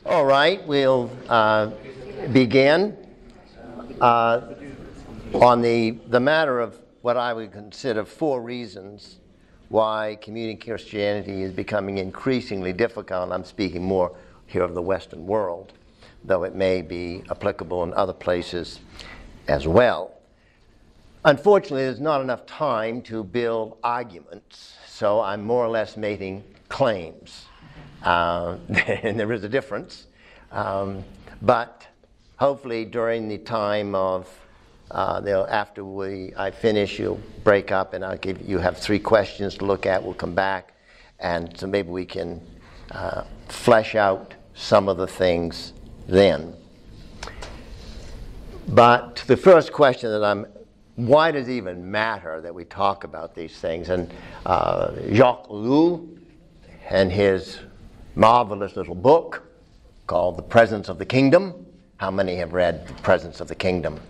All right, we'll begin on the matter of what I would consider 4 reasons why community Christianity is becoming increasingly difficult. I'm speaking more here of the Western world, though it may be applicable in other places as well. Unfortunately, there's not enough time to build arguments, so I'm more or less making claims. And there is a difference. But hopefully during the time of, after I finish, you'll break up and you have 3 questions to look at. We'll come back, and so maybe we can flesh out some of the things then. But the first question why does it even matter that we talk about these things? And Jacques Ellul, and his marvelous little book called The Presence of the Kingdom. How many have read The Presence of the Kingdom?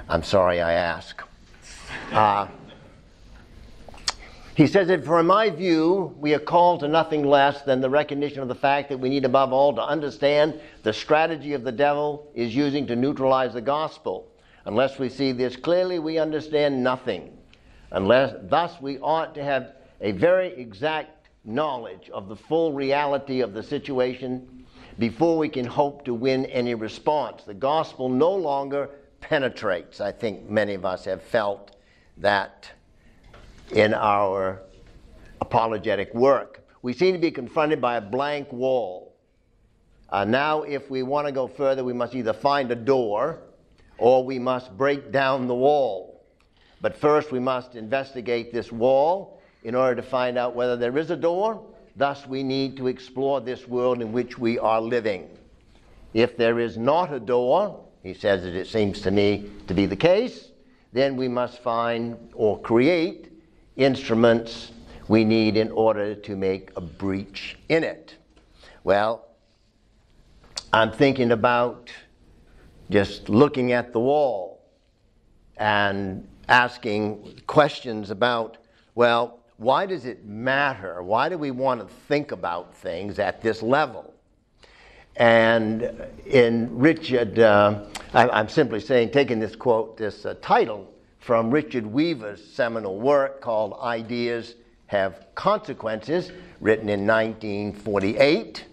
I'm sorry I ask. He says that, for in my view, we are called to nothing less than the recognition of the fact that we need above all to understand the strategy of the devil is using to neutralize the gospel. Unless we see this clearly, we understand nothing. Thus, we ought to have a very exact knowledge of the full reality of the situation before we can hope to win any response. The gospel no longer penetrates. I think many of us have felt that in our apologetic work. We seem to be confronted by a blank wall. Now, if we want to go further, we must either find a door or we must break down the wall. But first, we must investigate this wall in order to find out whether there is a door. Thus, we need to explore this world in which we are living. If there is not a door, he says that it seems to me to be the case, then we must find or create instruments we need in order to make a breach in it. Well, I'm thinking about just looking at the wall and asking questions about, well, why does it matter? Why do we want to think about things at this level? And in Richard, I'm simply saying, taking this quote, this title from Richard Weaver's seminal work called Ideas Have Consequences, written in 1948.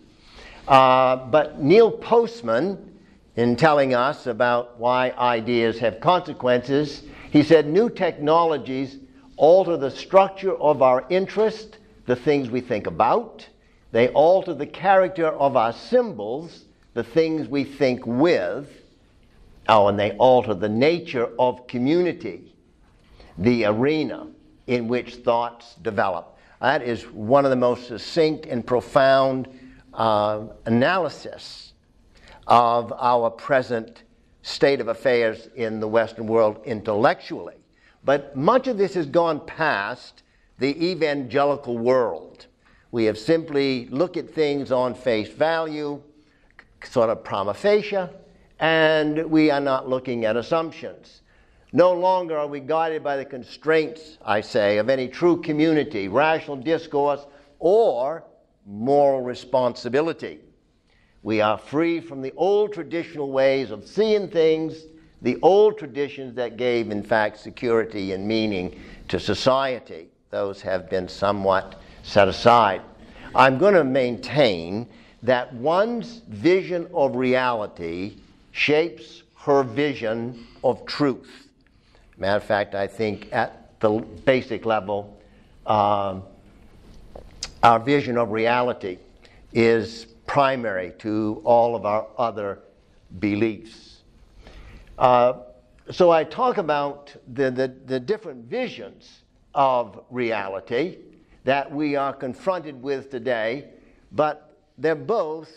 But Neil Postman, in telling us about why ideas have consequences, he said, new technologies alter the structure of our interest, the things we think about. They alter the character of our symbols, the things we think with. And they alter the nature of community, the arena in which thoughts develop. That is one of the most succinct and profound analysis of our present state of affairs in the Western world intellectually. But much of this has gone past the evangelical world. We have simply looked at things on face value, sort of prima facie, and we are not looking at assumptions. No longer are we guided by the constraints, I say, of any true community, rational discourse, or moral responsibility. We are free from the old traditional ways of seeing things, the old traditions that gave, in fact, security and meaning to society. Those have been somewhat set aside. I'm going to maintain that one's vision of reality shapes her vision of truth. Matter of fact, I think at the basic level, our vision of reality is primary to all of our other beliefs. So I talk about the different visions of reality that we are confronted with today, but they're both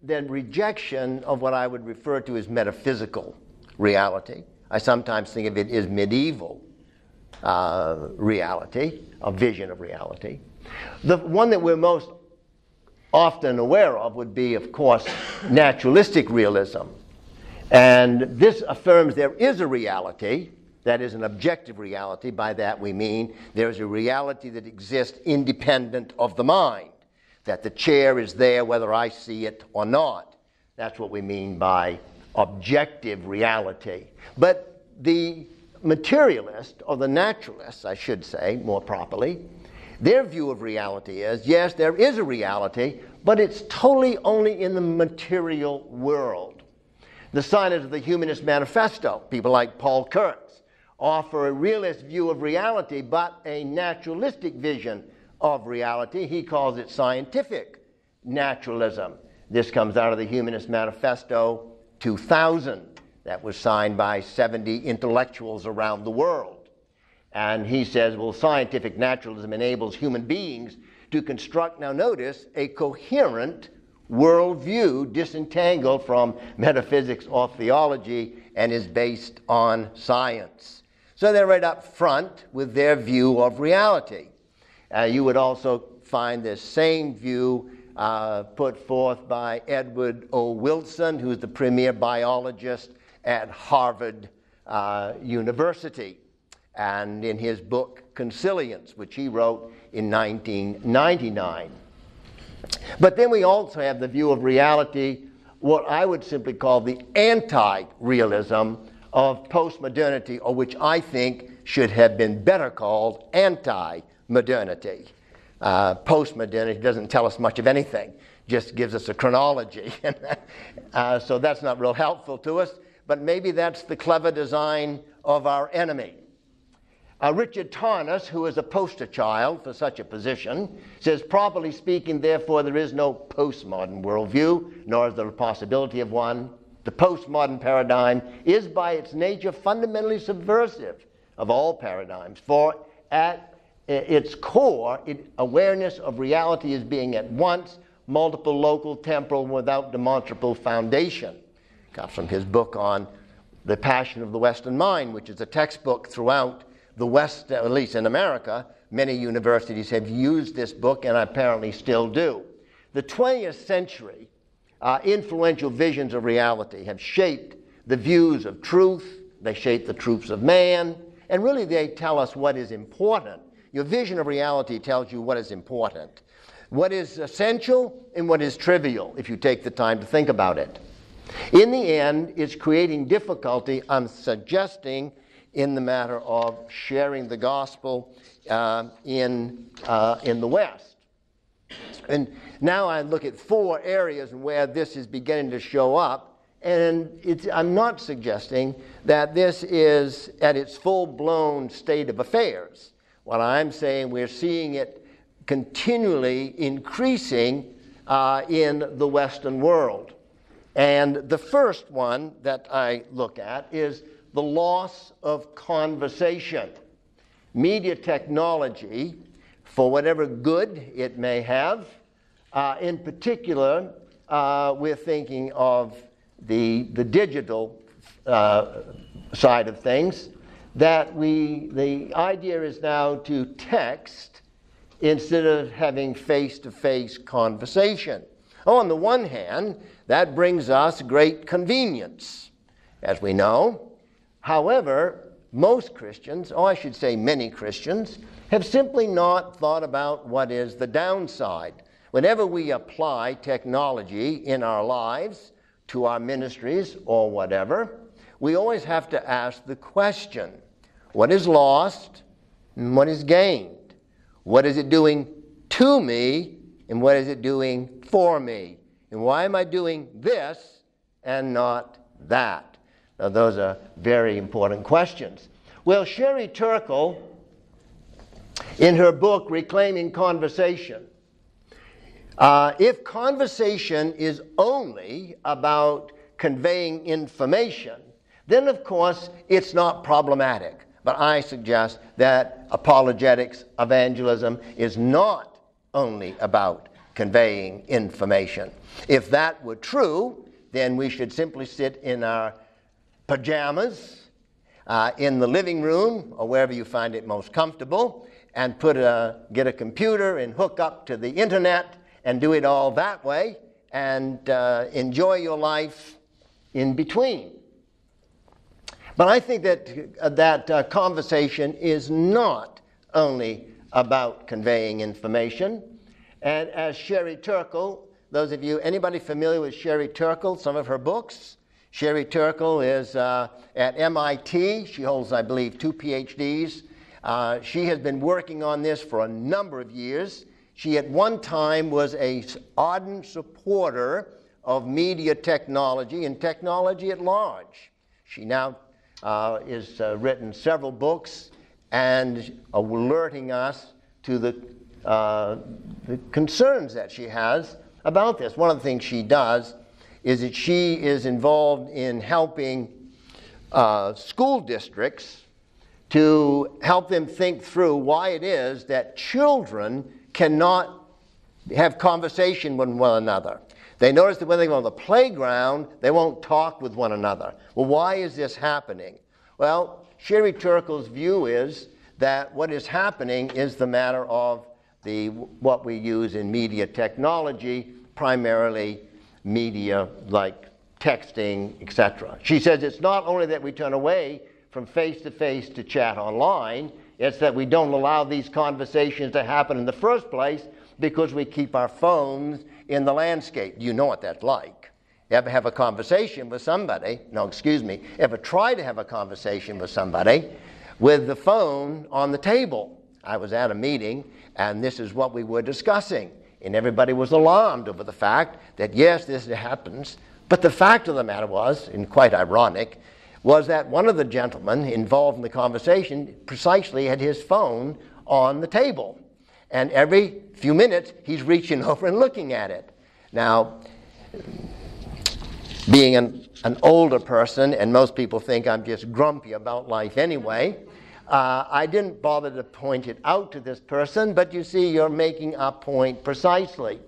the rejection of what I would refer to as metaphysical reality. I sometimes think of it as medieval reality, a vision of reality. The one that we're most often aware of would be, of course, naturalistic realism. And this affirms there is a reality that is an objective reality. By that we mean there is a reality that exists independent of the mind. that the chair is there whether I see it or not. That's what we mean by objective reality. But the materialist, or the naturalist, I should say more properly, their view of reality is, yes, there is a reality, but it's totally only in the material world. The signers of the Humanist Manifesto, people like Paul Kurtz, offer a realist view of reality, but a naturalistic vision of reality. He calls it scientific naturalism. This comes out of the Humanist Manifesto 2000. That was signed by 70 intellectuals around the world. And he says, well, scientific naturalism enables human beings to construct, now notice, a coherent worldview disentangled from metaphysics or theology and is based on science. So they're right up front with their view of reality. You would also find this same view put forth by Edward O. Wilson, who's the premier biologist at Harvard University, and in his book Consilience, which he wrote in 1999. But then we also have the view of reality, what I would simply call the anti-realism of postmodernity, or which I think should have been better called anti-modernity. Postmodernity doesn't tell us much of anything, just gives us a chronology. So that's not real helpful to us, but maybe that's the clever design of our enemy. Richard Tarnas, who is a poster child for such a position, says, properly speaking, therefore, there is no postmodern worldview, nor is there a possibility of one. The postmodern paradigm is by its nature fundamentally subversive of all paradigms, for at its core, awareness of reality as being at once multiple, local, temporal, without demonstrable foundation. Got from his book on The Passion of the Western Mind, which is a textbook throughout the West, at least in America. Many universities have used this book and apparently still do. The 20th century influential visions of reality have shaped the views of truth, they shape the truths of man, and really they tell us what is important. Your vision of reality tells you what is important, what is essential and what is trivial, if you take the time to think about it. In the end, it's creating difficulty, I'm suggesting, in the matter of sharing the gospel in the West. And now I look at 4 areas where this is beginning to show up, and I'm not suggesting that this is at its full-blown state of affairs. What I'm saying, we're seeing it continually increasing in the Western world. And the first one that I look at is the loss of conversation. Media technology, for whatever good it may have, in particular, we're thinking of the digital side of things, that the idea is now to text instead of having face-to-face conversation. On the one hand, that brings us great convenience, as we know. However, most Christians, or I should say many Christians, have simply not thought about what is the downside. Whenever we apply technology in our lives, to our ministries or whatever, we always have to ask the question, what is lost and what is gained? What is it doing to me and what is it doing for me? And why am I doing this and not that? Now, those are very important questions. Well, Sherry Turkle, in her book, Reclaiming Conversation, if conversation is only about conveying information, then of course it's not problematic. But I suggest that apologetics, evangelism, is not only about conveying information. If that were true, then we should simply sit in our pajamas in the living room or wherever you find it most comfortable and get a computer and hook up to the internet and do it all that way and enjoy your life in between. But I think that conversation is not only about conveying information. And as Sherry Turkle, those of you, anybody familiar with Sherry Turkle, some of her books? Sherry Turkle is at MIT. She holds, I believe, 2 PhDs. She has been working on this for a number of years. She at one time was an ardent supporter of media technology and technology at large. She now has written several books and alerting us to the concerns that she has about this. One of the things she does is that she is involved in helping school districts to help them think through why it is that children cannot have conversation with one another. They notice that when they go on the playground, they won't talk with one another. Well, why is this happening? Well, Sherry Turkle's view is that what is happening is the matter of what we use in media technology, primarily media like texting, etc. She says it's not only that we turn away from face-to-face to chat online, it's that we don't allow these conversations to happen in the first place because we keep our phones in the landscape. You know what that's like. Ever have a conversation with somebody, ever try to have a conversation with somebody with the phone on the table? I was at a meeting, and this is what we were discussing. And everybody was alarmed over the fact that, yes, this happens. But the fact of the matter was, and quite ironic, was that one of the gentlemen involved in the conversation precisely had his phone on the table. And every few minutes, he's reaching over and looking at it. Now, being an older person, and most people think I'm just grumpy about life anyway, I didn't bother to point it out to this person, but you see, you're making a point precisely.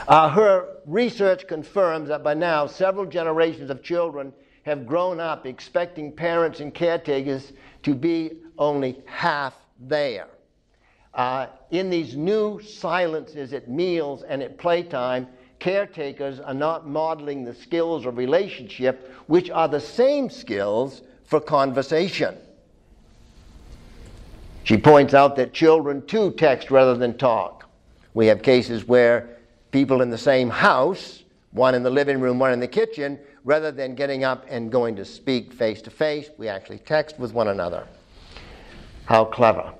Her research confirms that by now, several generations of children have grown up expecting parents and caretakers to be only half there. In these new silences at meals and at playtime, caretakers are not modeling the skills of relationship, which are the same skills for conversation. She points out that children too text rather than talk. We have cases where people in the same house, one in the living room, one in the kitchen, rather than getting up and going to speak face to face, we actually text with one another. How clever.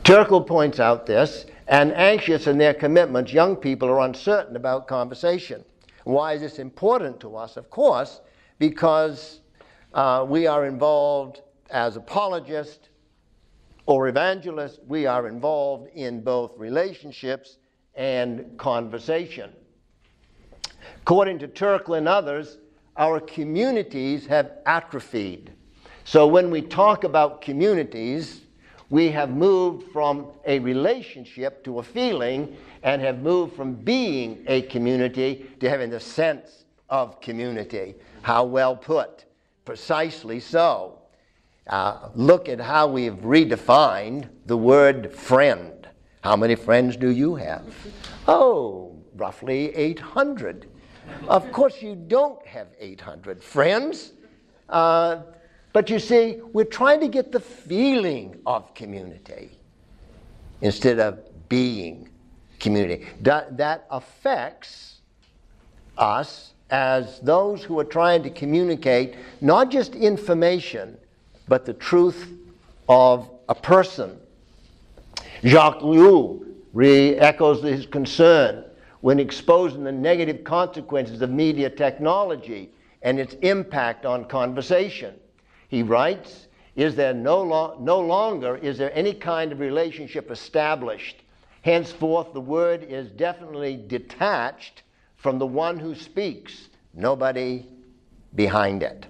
Turkle points out this, and anxious in their commitments, young people are uncertain about conversation. Why is this important to us? Of course, because we are involved as apologists or evangelists. We are involved in both relationships and conversation. According to Turkle and others, our communities have atrophied. So when we talk about communities, we have moved from a relationship to a feeling and have moved from being a community to having the sense of community. How well put. Precisely so. Look at how we've redefined the word friend. How many friends do you have? Oh, roughly 800. Of course you don't have 800 friends. But you see, we're trying to get the feeling of community instead of being community. That affects us as those who are trying to communicate not just information, but the truth of a person. Jacques Liu re-echoes his concern when exposing the negative consequences of media technology and its impact on conversation. He writes, "Is there no longer is there any kind of relationship established? Henceforth, the word is definitely detached from the one who speaks, nobody behind it."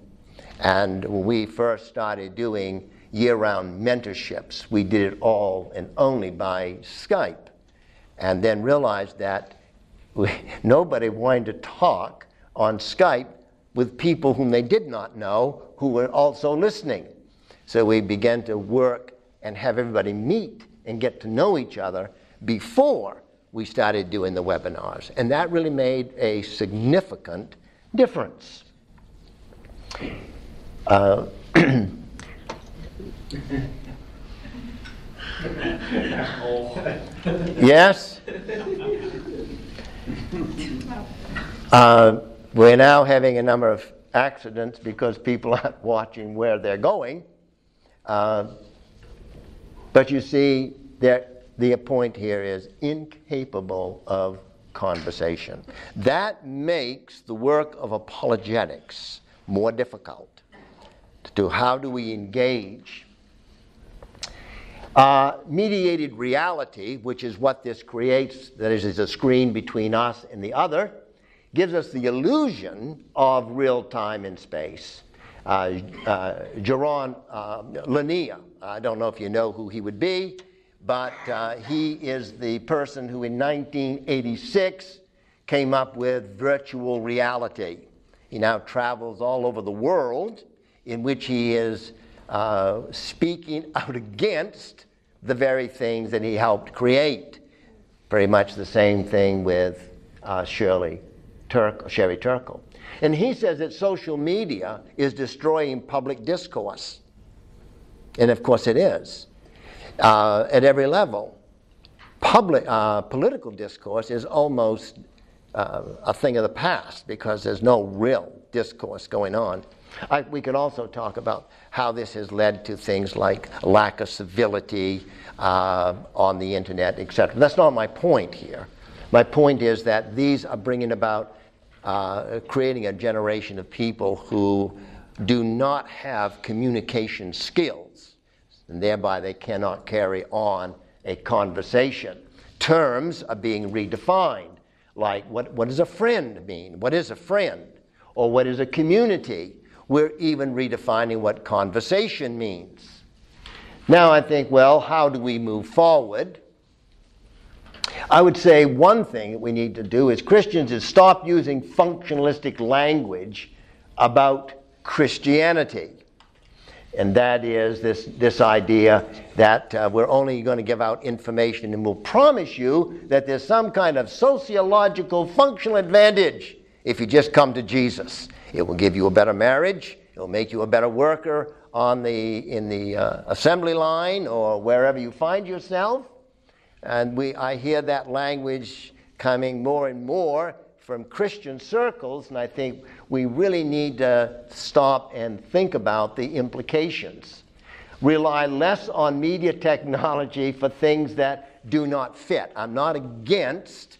And when we first started doing year-round mentorships, we did it all and only by Skype, and then realized that nobody wanted to talk on Skype with people whom they did not know who were also listening. So we began to work and have everybody meet and get to know each other before we started doing the webinars. And that really made a significant difference. Yes? We're now having a number of accidents because people aren't watching where they're going. But you see, the point here is incapable of conversation. That makes the work of apologetics more difficult. How do we engage? Mediated reality, which is what this creates, that is a screen between us and the other, gives us the illusion of real time and space. Jaron Lanier, I don't know if you know who he would be, but he is the person who in 1986 came up with virtual reality. He now travels all over the world, in which he is speaking out against the very things that he helped create. Very much the same thing with Sherry Turkle. And he says that social media is destroying public discourse. And of course it is. At every level. Political discourse is almost a thing of the past because there's no real discourse going on. We could also talk about how this has led to things like lack of civility on the internet, etc. That's not my point here. My point is that these are bringing about creating a generation of people who do not have communication skills, and thereby they cannot carry on a conversation. Terms are being redefined, like what does a friend mean? What is a friend? Or what is a community? We're even redefining what conversation means. Now I think, well, how do we move forward? I would say one thing that we need to do as Christians is stop using functionalistic language about Christianity. And that is this idea that we're only going to give out information and we'll promise you that there's some kind of sociological functional advantage if you just come to Jesus. It will give you a better marriage. It will make you a better worker in the assembly line or wherever you find yourself. And I hear that language coming more and more from Christian circles, and I think we really need to stop and think about the implications. Rely less on media technology for things that do not fit. I'm not against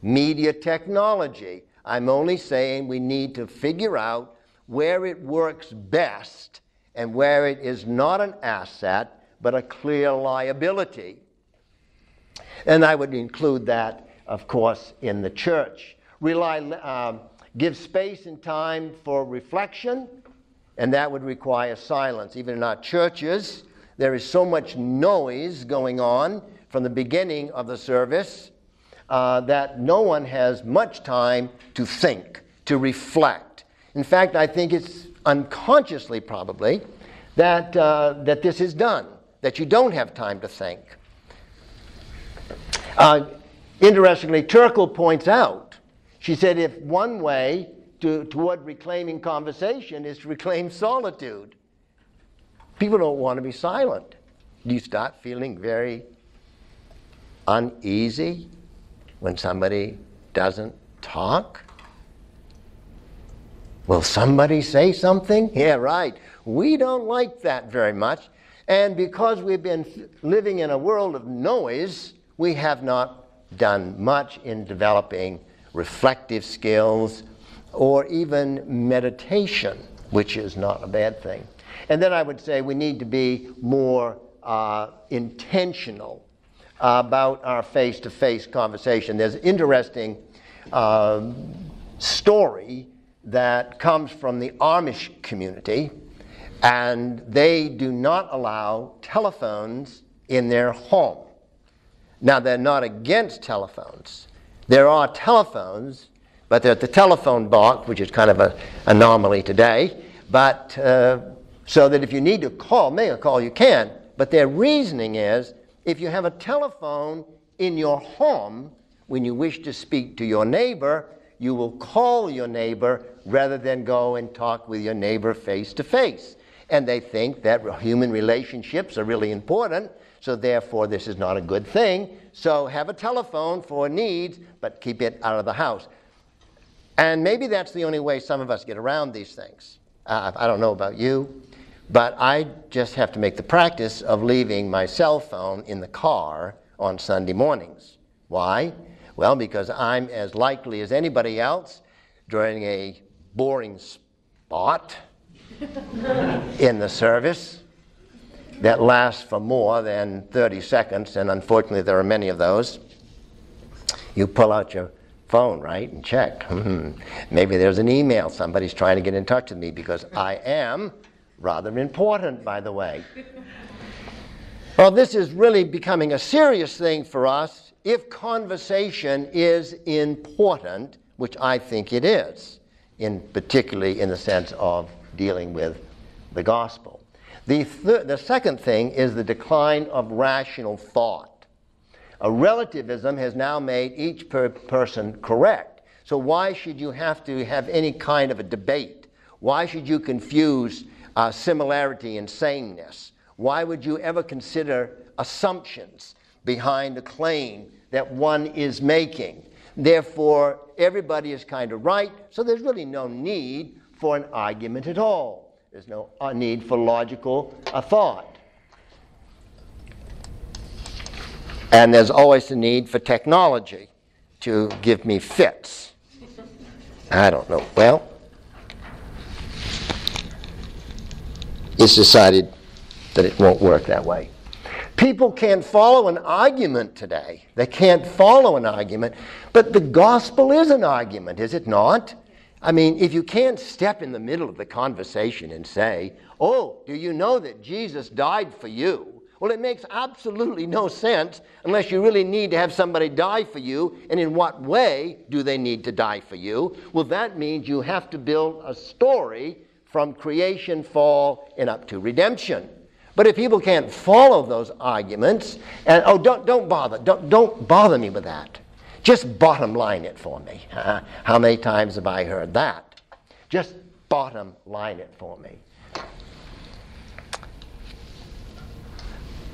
media technology. I'm only saying we need to figure out where it works best and where it is not an asset but a clear liability. And I would include that, of course, in the church. Give space and time for reflection, and that would require silence. Even in our churches, there is so much noise going on from the beginning of the service that no one has much time to think, to reflect. In fact, I think it's unconsciously probably that this is done, that you don't have time to think. Interestingly, Turkle points out, she said, if one way toward reclaiming conversation is to reclaim solitude, people don't want to be silent. Do you start feeling very uneasy when somebody doesn't talk? Will somebody say something? Yeah, right. We don't like that very much. And because we've been living in a world of noise, we have not done much in developing reflective skills or even meditation, which is not a bad thing. And then I would say we need to be more intentional about our face-to-face conversation. There's an interesting story that comes from the Amish community, and they do not allow telephones in their home. Now, they're not against telephones. There are telephones, but they're at the telephone box, which is kind of an anomaly today. But so that if you need to make a call, you can. But their reasoning is, if you have a telephone in your home, when you wish to speak to your neighbor, you will call your neighbor rather than go and talk with your neighbor face to face. and they think that human relationships are really important, so therefore this is not a good thing. So have a telephone for needs, but keep it out of the house. And maybe that's the only way some of us get around these things. I don't know about you, but I just have to make the practice of leaving my cell phone in the car on Sunday mornings. Why? Well, because I'm as likely as anybody else during a boring spot in the service that lasts for more than 30 seconds, and unfortunately there are many of those. You pull out your phone, right, and check. Maybe there's an email. Somebody's trying to get in touch with me because I am rather important, by the way. Well, this is really becoming a serious thing for us if conversation is important, which I think it is, particularly in the sense of dealing with the gospel. The second thing is the decline of rational thought. Relativism has now made each person correct. So why should you have to have any kind of a debate? Why should you confuse similarity and sameness? Why would you ever consider assumptions behind the claim that one is making? Therefore, everybody is kind of right, so there's really no need for an argument at all. There's no need for logical thought. And there's always a need for technology to give me fits. I don't know. Well, it's decided that it won't work that way. People can't follow an argument today. They can't follow an argument. But the gospel is an argument, is it not? I mean, if you can't step in the middle of the conversation and say, oh, do you know that Jesus died for you? Well, it makes absolutely no sense unless you really need to have somebody die for you. And in what way do they need to die for you? Well, that means you have to build a story from creation, fall, and up to redemption. But if people can't follow those arguments, and don't bother me with that. Just bottom line it for me. How many times have I heard that? Just bottom line it for me.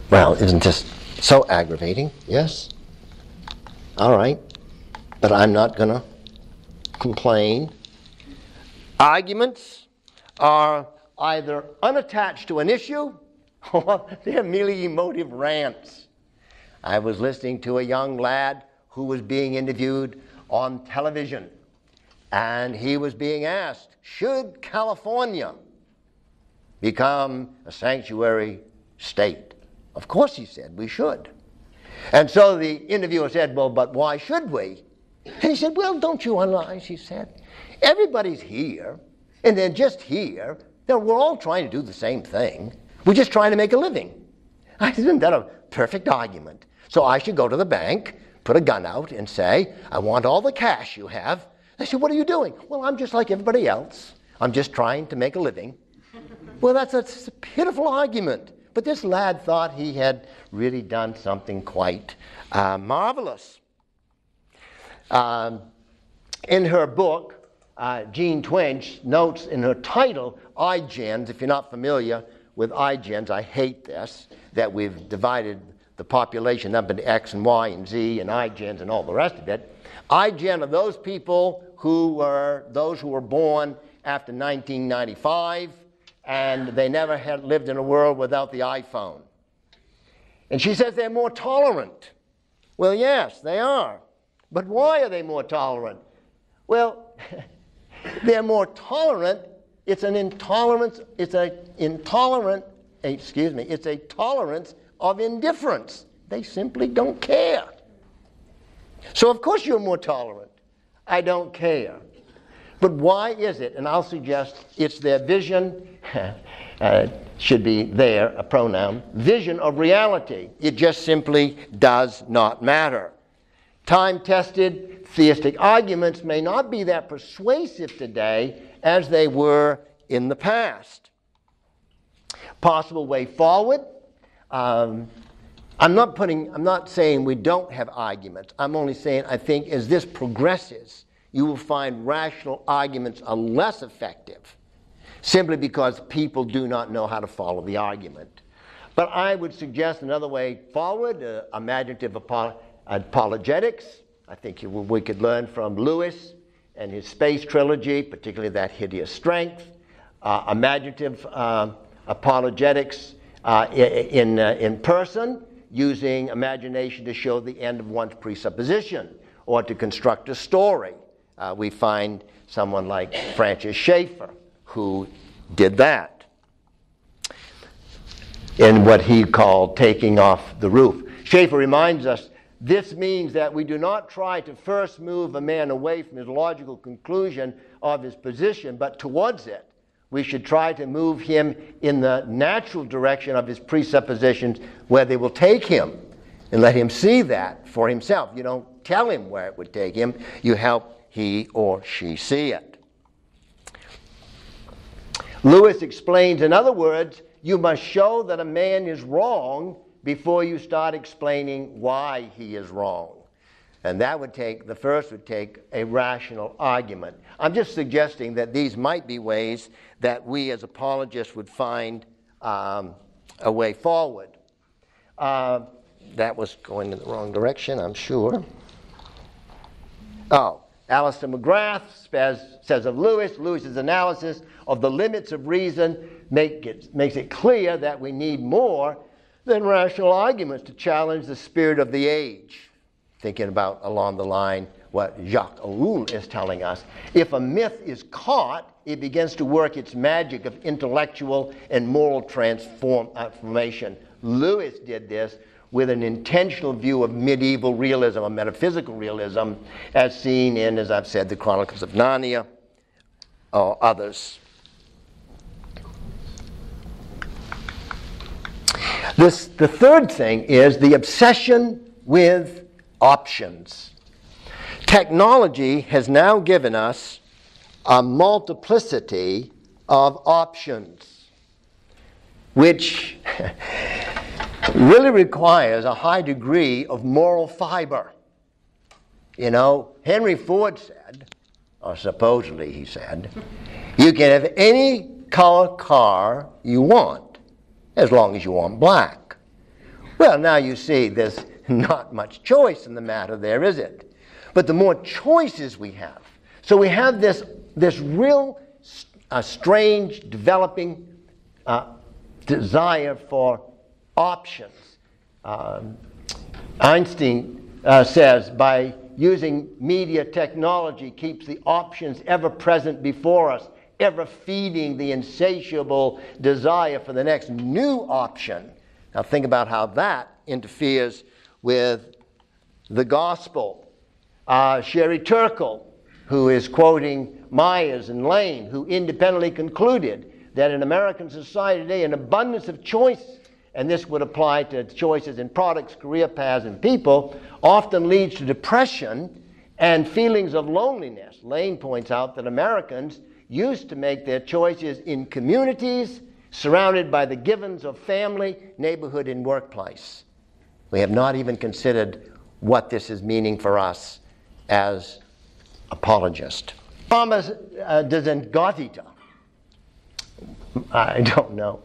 Well, isn't this so aggravating? Yes? All right. But I'm not going to complain. Arguments are either unattached to an issue or they're merely emotive rants. I was listening to a young lad who was being interviewed on television, and he was being asked, should California become a sanctuary state? Of course, he said, we should. And so the interviewer said, well, but why should we? And he said, well, don't you realize, he said, everybody's here, and they're just here. We're all trying to do the same thing. We're just trying to make a living. I said, isn't that a perfect argument? So I should go to the bank, put a gun out, and say, I want all the cash you have. They said, what are you doing? Well, I'm just like everybody else. I'm just trying to make a living. Well, that's a pitiful argument. But this lad thought he had really done something quite marvelous. In her book, Jean Twenge notes in her title, iGens. If you're not familiar with iGens, I hate this, that we've divided the population up into X and Y and Z and iGens and all the rest of it. iGen are those people who were born after 1995, and they never had lived in a world without the iPhone. And she says they're more tolerant. Well, yes, they are. But why are they more tolerant? Well, they're more tolerant. It's a tolerance of indifference. They simply don't care. So of course you're more tolerant. I don't care. But why is it? And I'll suggest it's their vision, should be there, a pronoun, vision of reality. It just simply does not matter. Time-tested theistic arguments may not be that persuasive today as they were in the past. Possible way forward. I'm not saying we don't have arguments. I'm only saying I think as this progresses, you will find rational arguments are less effective simply because people do not know how to follow the argument. But I would suggest another way forward, imaginative apologetics. I think we could learn from Lewis and his space trilogy, particularly that hideous strength. Imaginative apologetics in person, using imagination to show the end of one's presupposition or to construct a story. We find someone like Francis Schaeffer who did that in what he called taking off the roof. Schaeffer reminds us, this means that we do not try to first move a man away from his logical conclusion of his position, but towards it. We should try to move him in the natural direction of his presuppositions where they will take him, and let him see that for himself. You don't tell him where it would take him. You help he or she see it. Lewis explains, in other words, you must show that a man is wrong before you start explaining why he is wrong. And that would take, the first would take a rational argument. I'm just suggesting that these might be ways that we as apologists would find a way forward. That was going in the wrong direction, I'm sure. Oh, Alistair McGrath says of Lewis's analysis of the limits of reason makes it clear that we need more than rational arguments to challenge the spirit of the age. Thinking about along the line what Jacques Ellul is telling us. If a myth is caught, it begins to work its magic of intellectual and moral transformation. Lewis did this with an intentional view of medieval realism, or metaphysical realism, as seen in, as I've said, the Chronicles of Narnia or others. The third thing is the obsession with options. Technology has now given us a multiplicity of options, which really requires a high degree of moral fiber. You know, Henry Ford said, or supposedly he said, you can have any color car you want, as long as you want black. Well, now you see there's not much choice in the matter there, is it? But the more choices we have, so we have this real strange developing desire for options. Einstein says by using media technology keeps the options ever present before us, ever feeding the insatiable desire for the next new option. Now think about how that interferes with the gospel. Sherry Turkle, who is quoting Myers and Lane, who independently concluded that in American society today an abundance of choice, and this would apply to choices in products, career paths, and people, often leads to depression and feelings of loneliness. Lane points out that Americans used to make their choices in communities surrounded by the givens of family, neighborhood, and workplace. We have not even considered what this is meaning for us as apologists. Thomas de Zengotita, I don't know,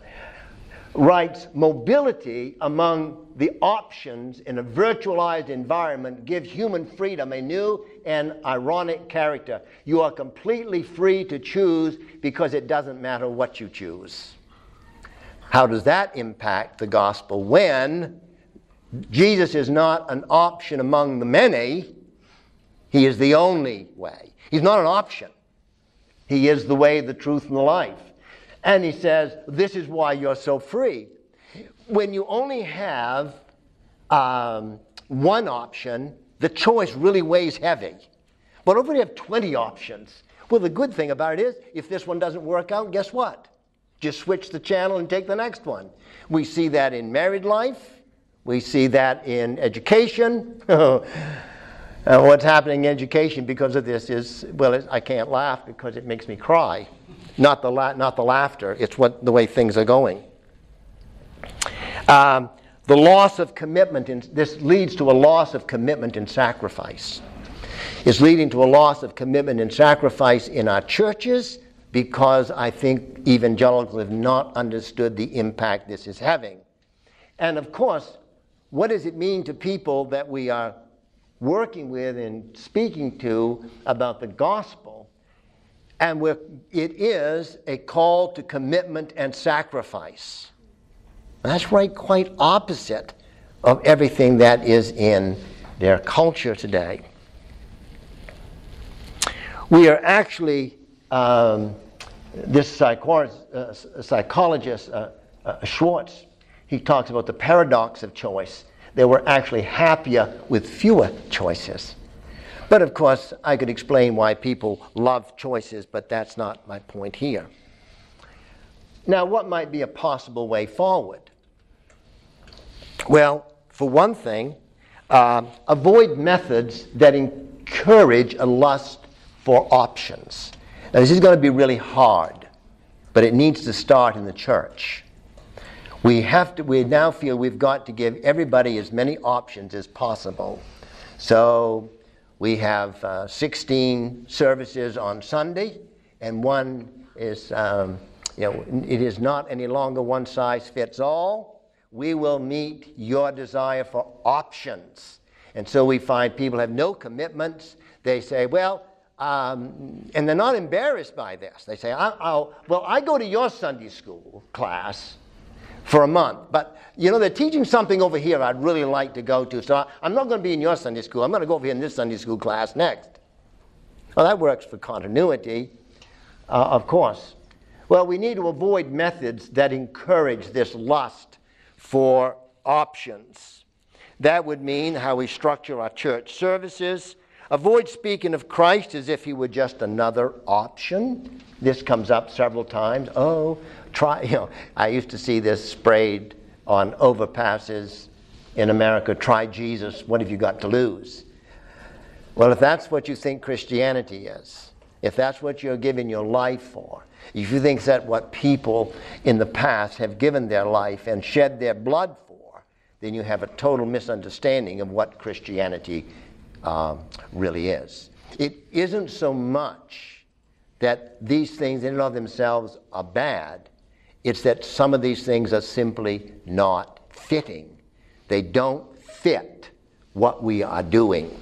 writes, mobility among the options in a virtualized environment gives human freedom a new and ironic character. You are completely free to choose because it doesn't matter what you choose. How does that impact the gospel when Jesus is not an option among the many? He is the only way. He's not an option. He is the way, the truth, and the life. And he says, this is why you're so free. When you only have one option, the choice really weighs heavy. But if we have 20 options, well, the good thing about it is, if this one doesn't work out, guess what? Just switch the channel and take the next one. We see that in married life. We see that in education. What's happening in education because of this is, well, I can't laugh because it makes me cry. Not the laughter, it's the way things are going. The loss of commitment, this leads to a loss of commitment and sacrifice. It's leading to a loss of commitment and sacrifice in our churches, because I think evangelicals have not understood the impact this is having. And of course, what does it mean to people that we are working with and speaking to about the gospel? And it is a call to commitment and sacrifice. That's right, quite opposite of everything that is in their culture today. We are actually, this psychologist, Schwartz, he talks about the paradox of choice. They were actually happier with fewer choices. But of course, I could explain why people love choices, but that's not my point here. Now, what might be a possible way forward? Well, for one thing, avoid methods that encourage a lust for options. Now, this is going to be really hard, but it needs to start in the church. We now feel we've got to give everybody as many options as possible. So we have 16 services on Sunday, and one is, it is not any longer one size fits all. We will meet your desire for options. And so we find people have no commitments. They say, well, and they're not embarrassed by this. They say, I go to your Sunday school class for a month, but they're teaching something over here I'd really like to go to, so I'm not going to be in your Sunday school. I'm going to go over here in this Sunday school class next. Well, that works for continuity, of course. Well, we need to avoid methods that encourage this lust for options. That would mean how we structure our church services. Avoid speaking of Christ as if he were just another option. This comes up several times. I used to see this sprayed on overpasses in America. Try Jesus, what have you got to lose? Well, if that's what you think Christianity is, if that's what you're giving your life for, if you think that's what people in the past have given their life and shed their blood for, then you have a total misunderstanding of what Christianity really is. It isn't so much that these things in and of themselves are bad. It's that some of these things are simply not fitting. They don't fit what we are doing.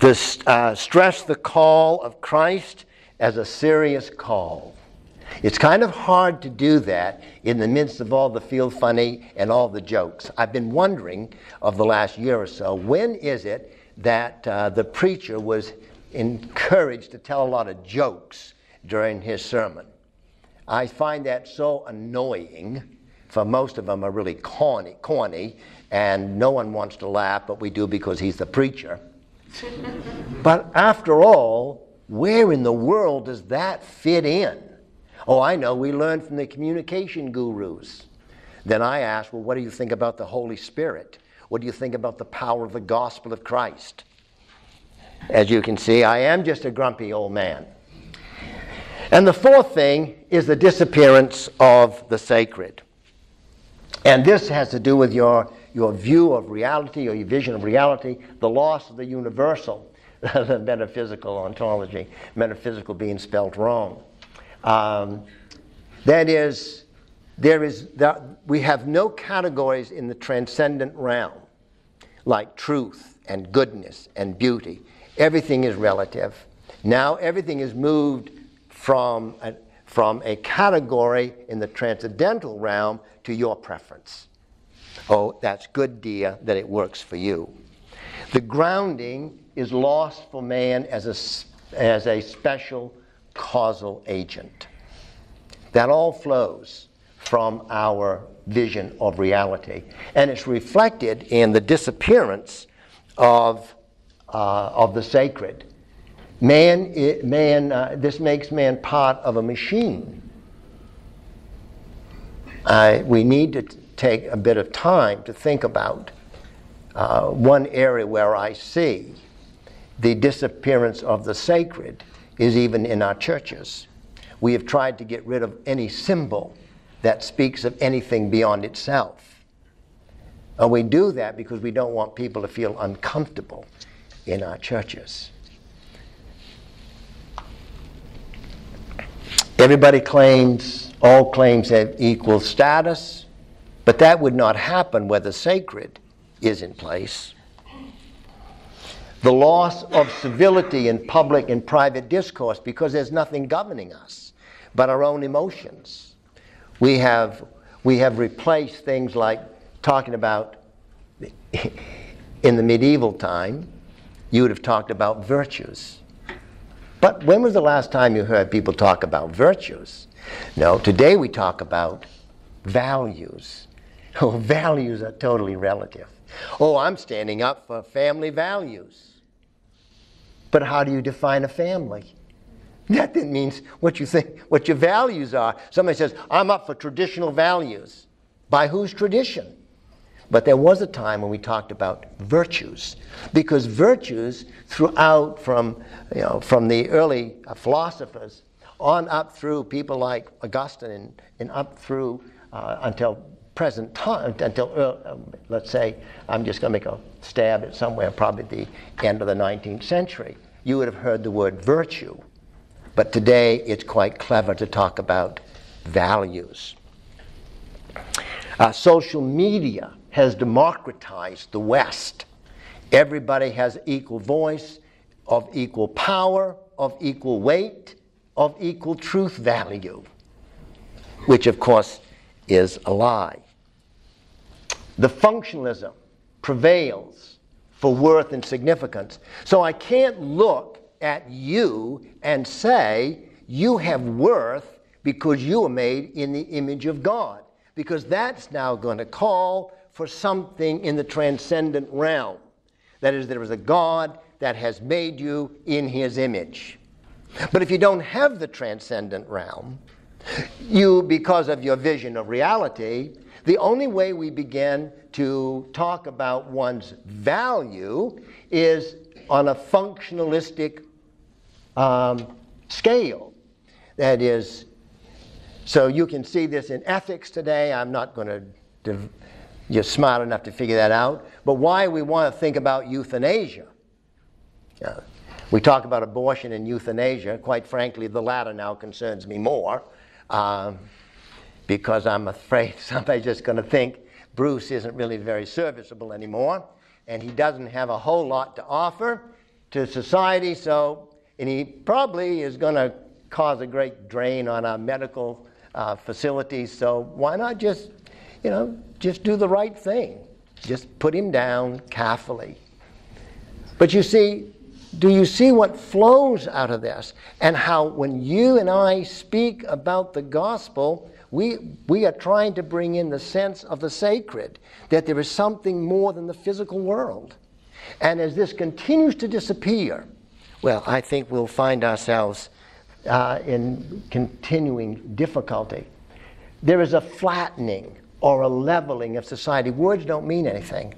Stress the call of Christ as a serious call. It's kind of hard to do that in the midst of all the feel funny and all the jokes. I've been wondering of the last year or so, when is it that the preacher was encouraged to tell a lot of jokes during his sermon? I find that so annoying, for most of them are really corny, and no one wants to laugh, but we do because he's the preacher. But after all, where in the world does that fit in? Oh, I know, we learned from the communication gurus. Then I asked, well, what do you think about the Holy Spirit? What do you think about the power of the gospel of Christ? As you can see, I am just a grumpy old man. And the fourth thing is the disappearance of the sacred. And this has to do with your view of reality, or your vision of reality, the loss of the universal, the metaphysical ontology, metaphysical being spelled wrong. That is, we have no categories in the transcendent realm, like truth and goodness and beauty. Everything is relative. Now everything is moved from a category in the transcendental realm to your preference. Oh, that's good, dear, that it works for you. The grounding is lost for man as a special causal agent. That all flows from our vision of reality, and it's reflected in the disappearance of the sacred. This makes man part of a machine. We need to take a bit of time to think about one area where I see the disappearance of the sacred is even in our churches. We have tried to get rid of any symbol that speaks of anything beyond itself. And we do that because we don't want people to feel uncomfortable in our churches. Everybody claims, all claims have equal status, but that would not happen where the sacred is in place. The loss of civility in public and private discourse because there's nothing governing us but our own emotions. We have replaced things like talking about, in the medieval time, you would have talked about virtues. But when was the last time you heard people talk about virtues? No, today we talk about values. Oh, values are totally relative. Oh, I'm standing up for family values. But how do you define a family? That then means what you think, what your values are. Somebody says, I'm up for traditional values. By whose tradition? But there was a time when we talked about virtues, because virtues throughout from the early philosophers on up through people like Augustine and up through until present time, until let's say, I'm just going to make a stab at somewhere, probably the end of the 19th century, you would have heard the word virtue. But today it's quite clever to talk about values. Social media has democratized the West. Everybody has equal voice, of equal power, of equal weight, of equal truth value, which of course is a lie. The functionalism prevails for worth and significance. So I can't look at you and say you have worth because you are made in the image of God, because that's now going to call for something in the transcendent realm. That is, there is a God that has made you in his image. But if you don't have the transcendent realm, you, because of your vision of reality, the only way we begin to talk about one's value is on a functionalistic scale. That is, so you can see this in ethics today. I'm not going to you're smart enough to figure that out. But why we want to think about euthanasia. We talk about abortion and euthanasia. Quite frankly, the latter now concerns me more, because I'm afraid somebody's just going to think Bruce isn't really very serviceable anymore, and he doesn't have a whole lot to offer to society, and he probably is going to cause a great drain on our medical facilities, so why not just do the right thing. Just put him down carefully. But you see, do you see what flows out of this? And how when you and I speak about the gospel, we are trying to bring in the sense of the sacred, that there is something more than the physical world. And as this continues to disappear, well, I think we'll find ourselves in continuing difficulty. There is a flattening or a leveling of society. Words don't mean anything.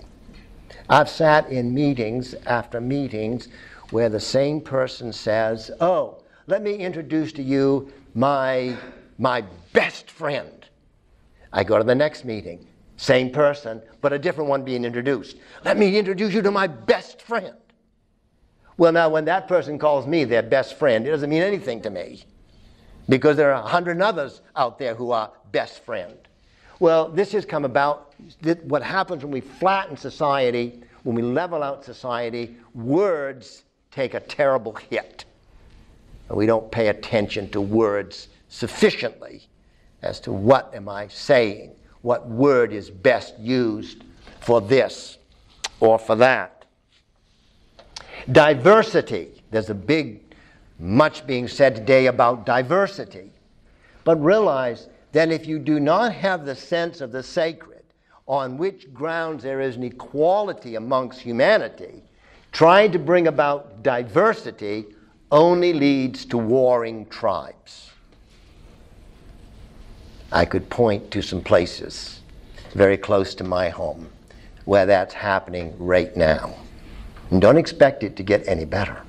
I've sat in meetings after meetings where the same person says, oh, let me introduce to you my best friend. I go to the next meeting, same person, but a different one being introduced. Let me introduce you to my best friend. Well, now, when that person calls me their best friend, it doesn't mean anything to me, because there are 100 others out there who are best friend. Well, this has come about. What happens when we flatten society, when we level out society, words take a terrible hit. And we don't pay attention to words sufficiently as to what am I saying, what word is best used for this or for that. Diversity. There's much being said today about diversity. But realize that if you do not have the sense of the sacred, on which grounds there is an equality amongst humanity, trying to bring about diversity only leads to warring tribes. I could point to some places very close to my home where that's happening right now. And don't expect it to get any better.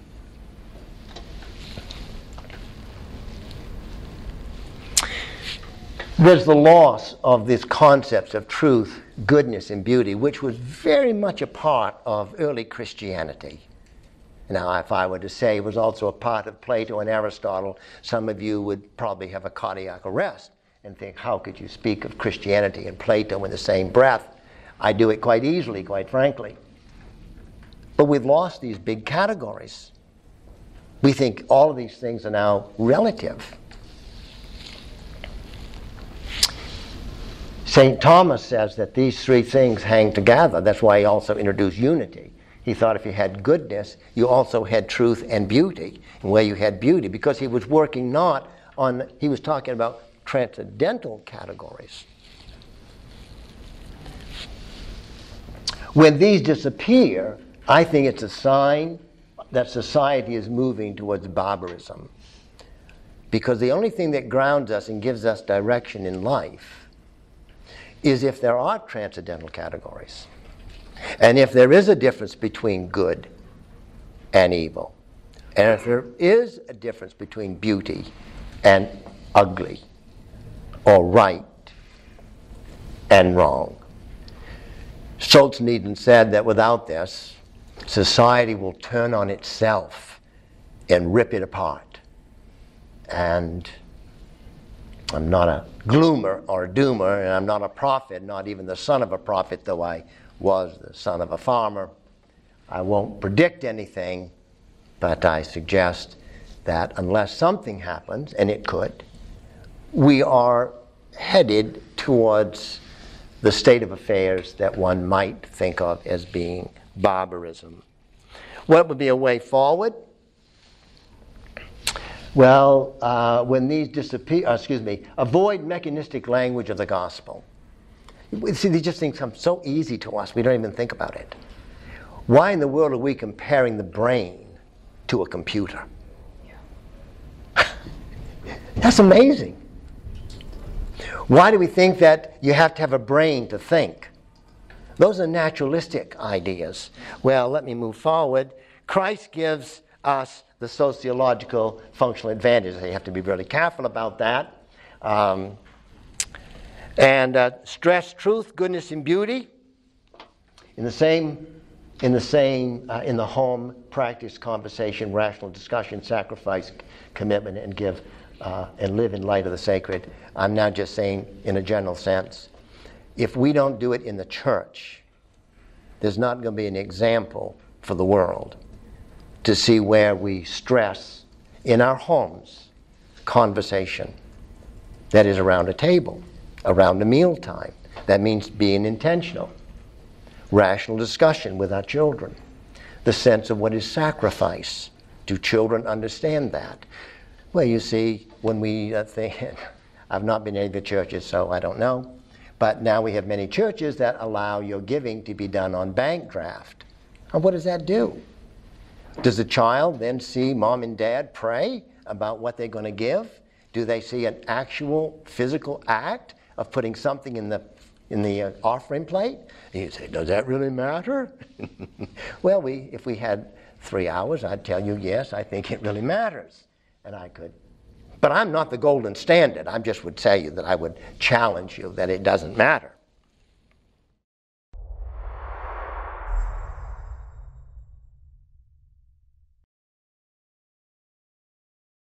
There's the loss of these concepts of truth, goodness, and beauty, which was very much a part of early Christianity. Now, if I were to say it was also a part of Plato and Aristotle, some of you would probably have a cardiac arrest and think, how could you speak of Christianity and Plato in the same breath? I do it quite easily, quite frankly. But we've lost these big categories. We think all of these things are now relative. St. Thomas says that these three things hang together. That's why he also introduced unity. He thought if you had goodness, you also had truth and beauty. And where you had beauty, because he was working not on, he was talking about transcendental categories. When these disappear, I think it's a sign that society is moving towards barbarism. Because the only thing that grounds us and gives us direction in life is if there are transcendental categories. And if there is a difference between good and evil. And if there is a difference between beauty and ugly, or right and wrong. Solzhenitsyn said that without this, society will turn on itself and rip it apart. And I'm not a gloomer or a doomer, and I'm not a prophet, not even the son of a prophet, though I was the son of a farmer. I won't predict anything, but I suggest that unless something happens, and it could, we are headed towards the state of affairs that one might think of as being barbarism. What would be a way forward? Well, when these disappear, avoid mechanistic language of the gospel. See, these just things come so easy to us, we don't even think about it. Why in the world are we comparing the brain to a computer? That's amazing. Why do we think that you have to have a brain to think? Those are naturalistic ideas. Well, let me move forward. Christ gives us the sociological functional advantages. You have to be really careful about that. Stress truth, goodness, and beauty in the home, practice, conversation, rational discussion, sacrifice, commitment, and give and live in light of the sacred. I'm now just saying in a general sense, if we don't do it in the church, there's not going to be an example for the world to see where we stress in our homes conversation. That is around a table, around a mealtime. That means being intentional. Rational discussion with our children. The sense of what is sacrifice. Do children understand that? Well, you see, when we think, I've not been in any of the churches, so I don't know. But now we have many churches that allow your giving to be done on bank draft. And what does that do? Does the child then see mom and dad pray about what they're going to give? Do they see an actual physical act of putting something in the offering plate? And you say, does that really matter? Well, if we had 3 hours, I'd tell you, yes, I think it really matters. And I could. But I'm not the golden standard. I just would tell you that I would challenge you that it doesn't matter.